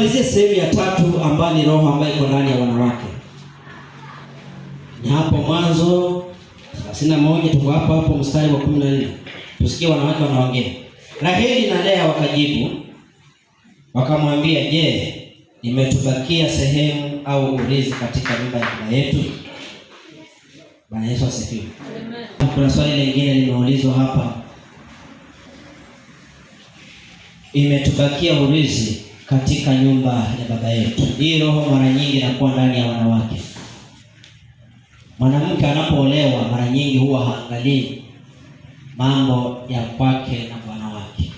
Tumalizie sehemu ya 3 ambayo ni roho ambayo iko ndani ya wanawake. Ni hapo Mwanzo 31, tuko hapo mstari wa 14. Tusikie wanawake wanaongea. Raheli na Lea wakajibu wakamwambia, je, imetubakia sehemu au urithi katika nyumba ya baba yetu? Bwana Yesu asifiwe. Amen. Kuna swali lingine limeulizwa hapa. Imetubakia urithi katika nyumba ya baba yetu. Hii roho mara nyingi inakuwa ndani ya wanawake. Mwanamke anapoolewa mara nyingi huwa haangalii mambo ya kwake na bwana wake.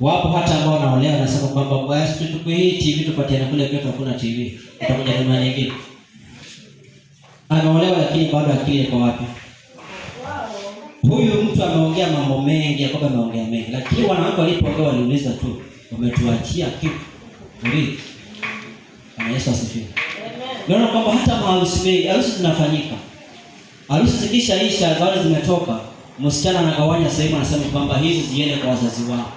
Wapo hata ambao wanaolewa wanasema kwamba basi tuchukue hii TV tupatiane kule kwetu hakuna TV. Utakuja nyumba nyingine. Anaolewa lakini bado akili kwa wapi? Huyu mtu ameongea mambo mengi, yakoba ameongea mengi, lakini wanawake walipoongea waliuliza tu, umetuachia kitu urithi. Bwana Yesu asifiwe. Amen. Naona kwamba hata harusi zinafanyika. Harusi zikishaisha, zawadi zimetoka, msichana anagawanya sehemu, anasema kwamba hizi ziende kwa wazazi wao.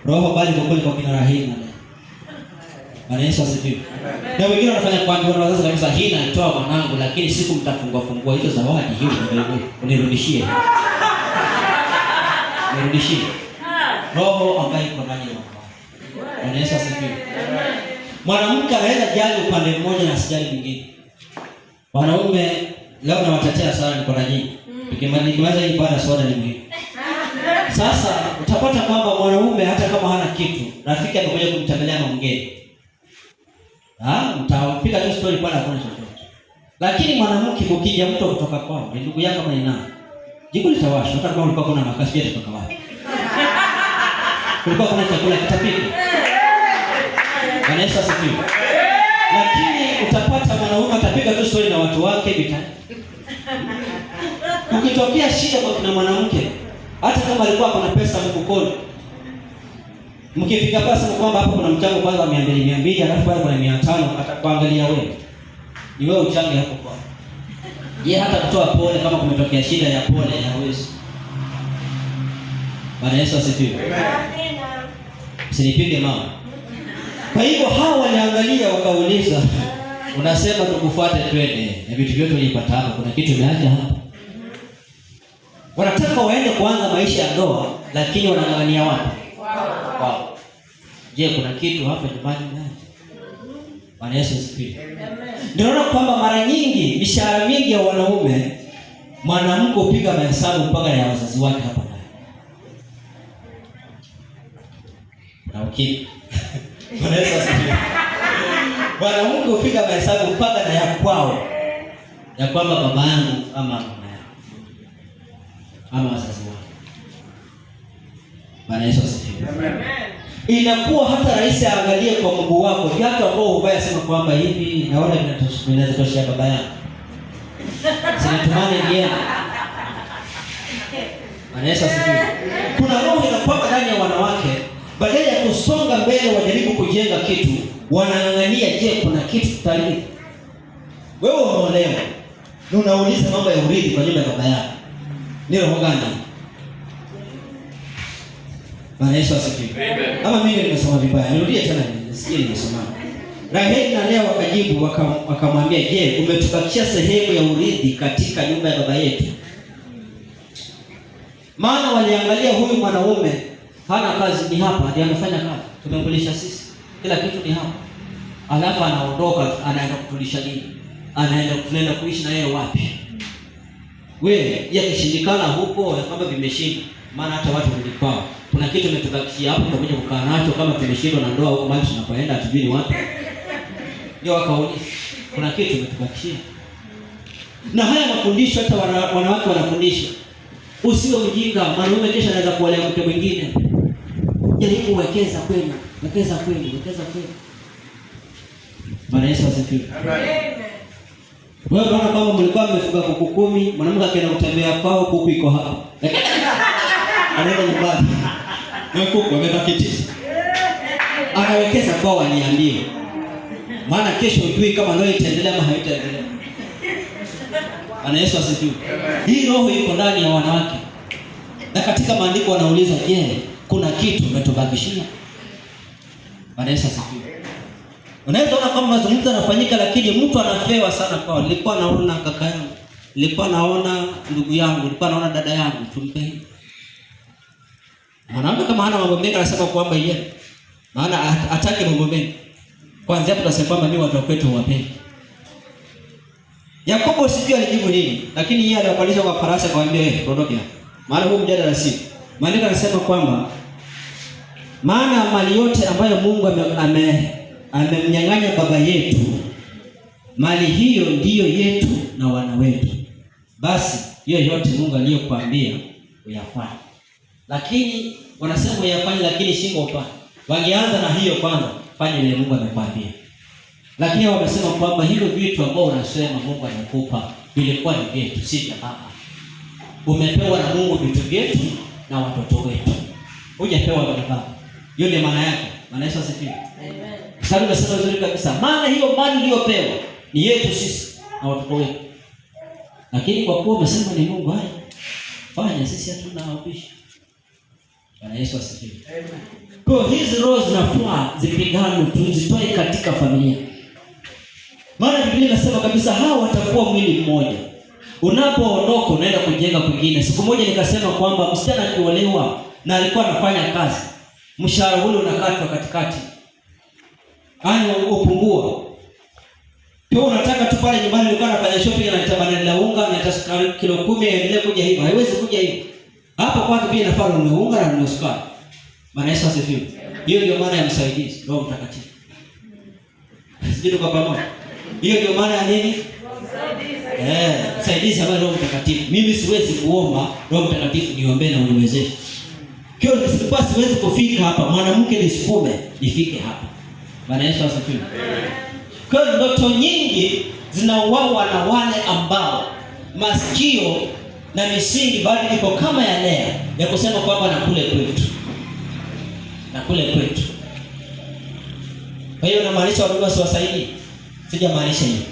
Roho bali kwa kina Raheli na Lea. Bwana Yesu asifiwe. Na wengine wanafanya kwamba wazazi kabisa, hii naitoa mwanangu, lakini siku mtafungua hizo zawadi hiyo unirudishie. Nirudishie. Roho ambayo iko ndani ya wanawake. Bwana Yesu asifiwe. Mwanamke anaweza jali upande mmoja na asijali mwingine. Wanaume leo nawatetea sana, niko na nyinyi. Tukimaliza hii baada soda ni muhimu. Sasa utapata kwamba mwanaume hata kama hana kitu, rafiki anakuja kumtembelea na mgeni. Mtapiga tu story pale hakuna chochote. Lakini mwanamke ukija mtu kutoka kwao, ni ndugu yako kama ni nani? Jiko litawashwa hata kama ulikuwa kuna makasi yote kutoka wapi. Kulikuwa kuna chakula kitapika. Bwana Yesu asifiwe. Lakini utapata mwanaume atapiga tu story na watu wake vitani. Ukitokea shida kwa kina mwanamke, hata kama alikuwa kuna pesa mfukoni, mkifika pasa kwamba hapo kuna mchango kwanza 200 alafu pale kuna 500, atakuangalia wewe. Ni wewe uchange hapo kwa. Je, hata kutoa pole kama kumetokea shida ya pole hawezi. Bwana Yesu asifiwe. Amen. Usinipige mama. Kwa hivyo hawa waliangalia wakauliza, unasema tukufuate twende. Na vitu vyote ulipata hapa, kuna kitu umeacha hapa. Wanataka waende kuanza maisha ya ndoa, lakini wanang'ang'ania wapi? Wow. Je, kuna kitu hapa nyumbani ndani? Bwana Yesu asifiwe. Amen. Ndio kwamba mara nyingi mishahara mingi ya wanaume, mwanamke upiga mahesabu mpaka ya wazazi wake hapa ndani. Na okay. Bwana Yesu asifiwe. Mwanamke upiga mahesabu mpaka na ya kwao. Ya kwamba baba yangu ama mama yangu. Ama wazazi wake. Bwana Yesu asifiwe. Amen. Inakuwa hata rais aangalie kwa Mungu wako viatu ambao ubaya sema kwamba hivi naona vinatosha baba yangu. Sinatumane ndiye. Bwana Yesu asifiwe. Kuna roho inakuwa ndani ya wanawake, badala ya kusonga mbele wajaribu kujenga kitu, wanang'ang'ania je, kuna kitu tutarithi. Wewe umeolewa na unauliza mambo ya urithi kwa nyumba ya baba yako. Ni roho gani? Bwana Yesu asifiwe. Amen. Ama mimi nimesoma vibaya. Nirudie tena nisikie nimesoma. Raheli na Lea wakajibu wakamwambia, je, umetubakishia sehemu ya urithi katika nyumba ya baba yetu? Maana waliangalia huyu mwanaume hana kazi, ni hapa ndiye anafanya kazi. Tumemkulisha sisi. Kila kitu ni hapa. Alafu anaondoka, anaenda kutulisha nini? Tunaenda kuishi na yeye wapi? Wewe yakishindikana huko ya kama vimeshinda. Maana hata watu walikwao. Kuna kitu umetubakishia hapo, tutakuja kukaa nacho kama tumeshindwa na ndoa huko mahali tunapoenda hatujui ni wapi. Ndio wakauliza. Kuna kitu umetubakishia. Na haya mafundisho hata wanawake wanafundishwa. Usiwe mjinga, mwanaume kesho anaweza kuolewa mke mwingine. Jaribu wekeza kwenu, wekeza kwenu, wekeza kwenu. Bwana Yesu asifiwe. Amen. Wewe unaona kama mlikuwa mmefuga kuku 10, mwanamke akaenda kutembea kwao, kuku iko hapa. Anaenda nyumbani. Na kuku amebakitisa. Anawekeza kwao waniambie. Maana kesho ujui kama ndio itaendelea ama haitaendelea. Bwana Yesu asifiwe. Hii roho iko ndani ya wanawake. Na katika maandiko wanauliza, je, kuna kitu umetubakishia? Bwana Yesu asifiwe. Unaweza ona kama mazungumzo yanafanyika lakini mtu anapewa sana kwa. Nilikuwa naona kaka yangu, nilikuwa naona ndugu yangu, nilikuwa naona dada yangu, tumpe. Anaomba kama hana mambo mengi anasema kwamba yeye maana hataki mambo mengi. Kwanza hapo tunasema kwamba mimi watu kwetu wapende. Yakobo sijui alijibu nini, lakini yeye aliwapalisha kwa farasi akamwambia ondoke hapa. Maana huu mjadala si. Maandiko yanasema kwamba maana mali yote ambayo Mungu amemnyang'anya baba yetu, mali hiyo ndiyo yetu na wana wetu. Basi hiyo yote Mungu aliyokuambia uyafanye. Lakini wanasema uyafanye lakini shingo upande. Wangeanza na hiyo kwanza, fanya ile Mungu amekwambia. Lakini wamesema kwamba hilo vitu ambao unasema Mungu anakupa vilikuwa ni vyetu, si vya baba. Umepewa na Mungu vitu vyetu na watoto wetu. Hujapewa na baba. Hiyo ndio maana yake. Maana Yesu asifiwe. Amen. Sasa tunasema vizuri kabisa. Maana hiyo mali uliyopewa ni yetu sisi na watoto wetu. Lakini kwa kuwa umesema ni Mungu haya, fanya, sisi hatuna ubishi. Bwana Yesu asifiwe. Amen. Kwa hizi roho zinafaa zipigane, tuzitoe katika familia. Maana Biblia inasema kabisa hao watakuwa mwili mmoja. Unapoondoka unaenda kujenga kwingine. Siku moja nikasema kwamba msichana akiolewa na alikuwa anafanya kazi, mshahara ule unakatwa katikati. Yaani upungua. Pia unataka tu pale nyumbani ulikuwa unafanya shopping na tabana la unga na tasukari kilo 10 endelee kuja hivi. Haiwezi kuja hivi. Hapo kwake pia inafaa ununue unga na ununue sukari. Bwana Yesu asifiwe. Hiyo ndio maana ya msaidizi, Roho Mtakatifu. Sisi tuko pamoja. Hiyo ndio maana ya nini? Msaidizi ambaye Roho Mtakatifu. Mimi siwezi kuomba Roho Mtakatifu niombee na uniwezeshe. Kio nisikuwa siwezi kufika hapa, mwanamke nisukume nifike hapa. Bwana Yesu asifiwe. Kwa ndoto nyingi zinauawa na wale ambao masikio na misingi bado iko kama ya Lea ya kusema kwamba na kule kwetu. Na kule kwetu. Kwa hiyo namaanisha watu wasiwasaidie. Sijamaanisha hiyo.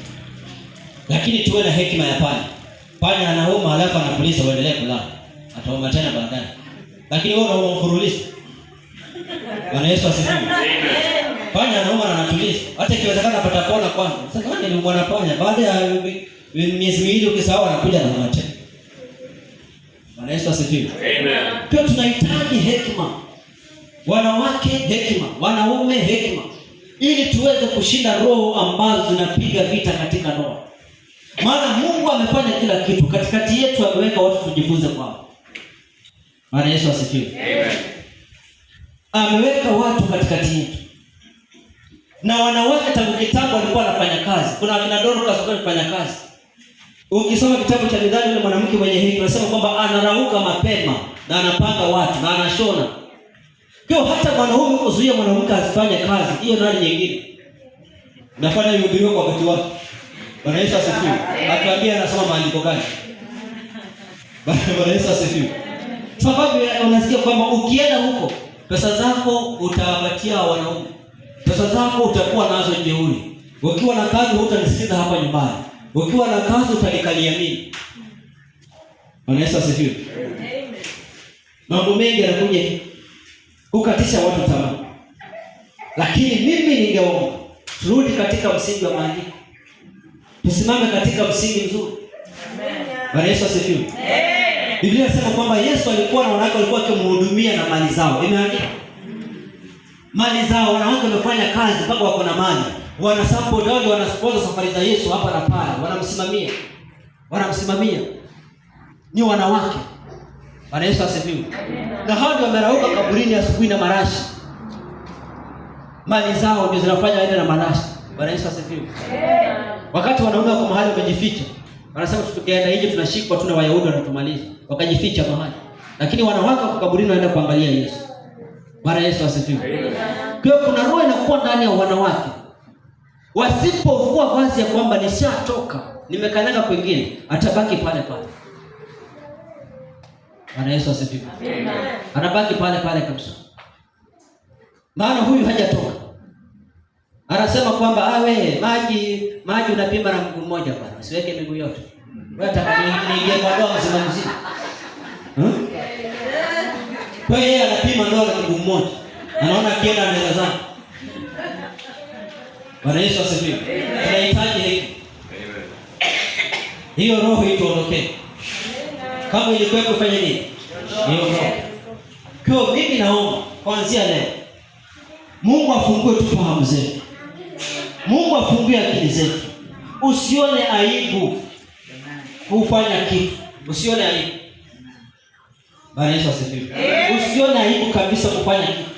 Lakini tuwe na hekima ya panya. Panya anauma alafu anapuliza uendelee kulala. Atauma tena baadaye. Lakini wewe unauma mfululizo. Bwana Yesu asifiwe. Panya anauma na anatuliza. Hata ikiwezekana apata kuona kwanza. Sasa kama ni mwana panya baada ya miezi miwili ukisahau anakuja na mwana tena. Bwana Yesu asifiwe. Amen. Pia tunahitaji hekima. Wanawake hekima, wanaume hekima. Ili tuweze kushinda roho ambazo zinapiga vita katika ndoa. Maana Mungu amefanya kila kitu. Katikati yetu ameweka watu tujifunze kwao. Bwana Yesu asifiwe. Amen. Ameweka watu katikati yetu. Na wanawake tangu kitambo walikuwa wanafanya kazi. Kuna akina Dorcas walikuwa wanafanya kazi. Ukisoma kitabu cha Mithali, yule mwanamke mwenye hekima anasema kwamba anarauka mapema na anapanga watu na anashona. Kwa hata mwanaume kuzuia mwanamke asifanye kazi, hiyo nani nyingine? Nafanya yubirio kwa wakati wake. Bwana Yesu asifiwe. Atuambia anasoma maandiko gani? Bwana Yesu asifiwe. Sababu unasikia kwamba ukienda huko pesa zako utawapatia wanaume. Pesa zako utakuwa nazo jeuri. Ukiwa na kazi hutanisikiza hapa nyumbani. Ukiwa na kazi utanikalia mimi. Bwana Yesu asifiwe. Amen. Mambo mengi yanakuja kukatisha watu tamaa. Lakini mimi ningeomba turudi katika msingi wa maandiko. Tusimame katika msingi mzuri. Amen. Bwana Yesu asifiwe. Amen. Biblia inasema kwamba Yesu alikuwa na wanawake walikuwa wakimhudumia na mali zao. Imeandikwa. Mali zao, wanawake wamefanya kazi mpaka wako na mali. Wana support wao, wana support safari za Yesu hapa na pale. Wanamsimamia. Wanamsimamia. Ni wanawake. Bwana Yesu asifiwe. Na hao ndio wamerauka kaburini asubuhi na marashi. Mali zao ndio zinafanya waende na marashi. Bwana Yesu asifiwe. Wakati wanaume wako mahali wamejificha, wanasema tukienda nje tunashikwa tuna Wayahudi wanatumaliza. Wakajificha mahali. Lakini wanawake wako kaburini waenda kuangalia Yesu. Bwana Yesu asifiwe. Kwa kuna roho inakuwa ndani ya wanawake. Wasipovua vazi ya kwamba nishatoka, nimekanyaga kwingine, atabaki pale pale. Bwana Yesu asifiwe. Amen. Anabaki pale pale kabisa. Maana huyu hajatoka. Anasema kwamba awe maji unapima na mguu mmoja bwana. Usiweke miguu yote. Wewe atakaniingia kwa ndoa mzima mzima. Kwa hiyo yeye anapima ndoa na mguu mmoja. Anaona akienda anaweza zana. Bwana Yesu asifiwe. Tunahitaji hiki. Hiyo roho ituondokee. Kama ilikuwa kufanya nini? Hiyo roho. Kwa mimi naomba kuanzia leo Mungu afungue tu fahamu zetu. Mungu afungue akili zetu. Usione aibu kufanya kitu. Usione aibu. Bwana Yesu asifiwe. Usione aibu kabisa kufanya kitu.